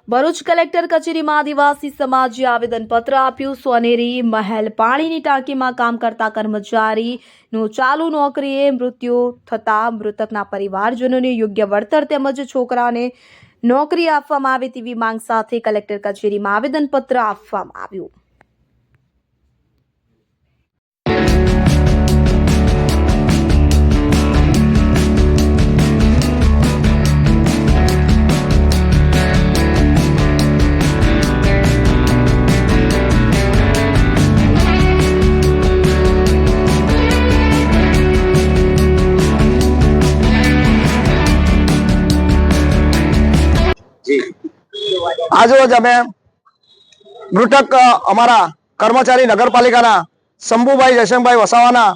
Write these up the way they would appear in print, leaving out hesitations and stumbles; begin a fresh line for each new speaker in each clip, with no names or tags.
Bharuch collector કચેરીમાં આદિવાસી સમાજે આવેદનપત્ર આપ્યું। સોનેરી મહેલ પાણીની ટાંકીમાં કામ કરતા કર્મચારીનું ચાલુ નોકરીએ મૃત્યુ થતા મૃતકના પરિવારજનોને યોગ્ય વળતર તેમજ છોકરાને નોકરી આપવામાં આવે તેવી માંગ સાથે કલેક્ટર કચેરીમાં આવેદનપત્ર આપવામાં આવ્યું।
આજરોજ અમે મૃતક અમારા કર્મચારી નગરપાલિકાના શંભુભાઈ જયશંકભાઈ વસાવાના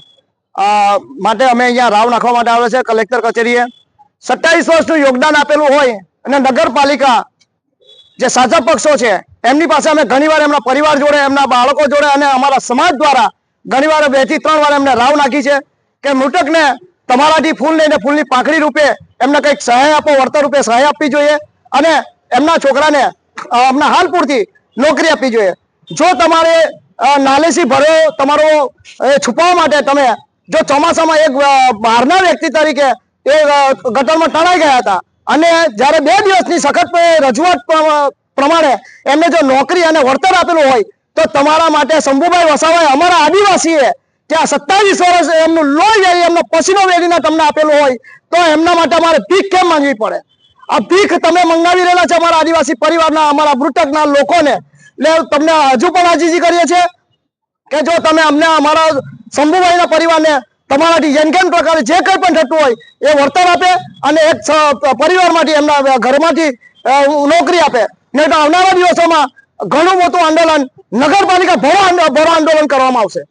માટે અમે અહીંયા રાવ નાખવા માટે આવે છે કલેક્ટર કચેરીએ। 27 વર્ષનું યોગદાન આપેલું હોય અને નગરપાલિકા જે સાચા પક્ષો છે એમની પાસે અમે ઘણીવાર એમના પરિવાર જોડે, એમના બાળકો જોડે અને અમારા સમાજ દ્વારા ઘણીવાર 2 થી 3 વાર એમને રાવ નાખી છે કે મૃતકને તમારાથી ફૂલ લઈને ફૂલની પાંખડી રૂપે એમને કંઈક સહાય આપો, વળતર રૂપે સહાય આપવી જોઈએ અને એમના છોકરાને હમણાં હાલ પૂરતી નોકરી આપવી જોઈએ। જો તમારે નાલેસી ભર્યો તમારો છુપાવવા માટે તમે જો ચોમાસામાં એક બહારના વ્યક્તિ તરીકે એ ગટરમાં તણાઈ ગયા હતા અને જ્યારે 2 દિવસની સખત રજૂઆત પ્રમાણે એમને જો નોકરી અને વળતર આપેલું હોય તો તમારા માટે શંભુભાઈ વસાવાએ અમારા આદિવાસીએ ત્યાં 27 વર્ષ એમનું લોહી વેરી એમનો પસીનો વેરીને તમને આપેલું હોય તો એમના માટે અમારે ભીખ કેમ માંગવી પડે? આ ભીખ તમે મંગાવી રહેલા છે અમારા આદિવાસી પરિવારના, અમારા મૃતકના લોકોને। એટલે તમને હજુ પણ આજીજી કરીએ છીએ કે જો તમે અમને અમારા શંભુભાઈના પરિવારને તમારાથી જેમ પ્રકારે જે કંઈ પણ થતું હોય એ વળતર આપે અને એક પરિવારમાંથી એમના ઘરમાંથી નોકરી આપે, નહીં તો આવનારા દિવસોમાં ઘણું મોટું આંદોલન નગરપાલિકા ભરો આંદોલન કરવામાં આવશે।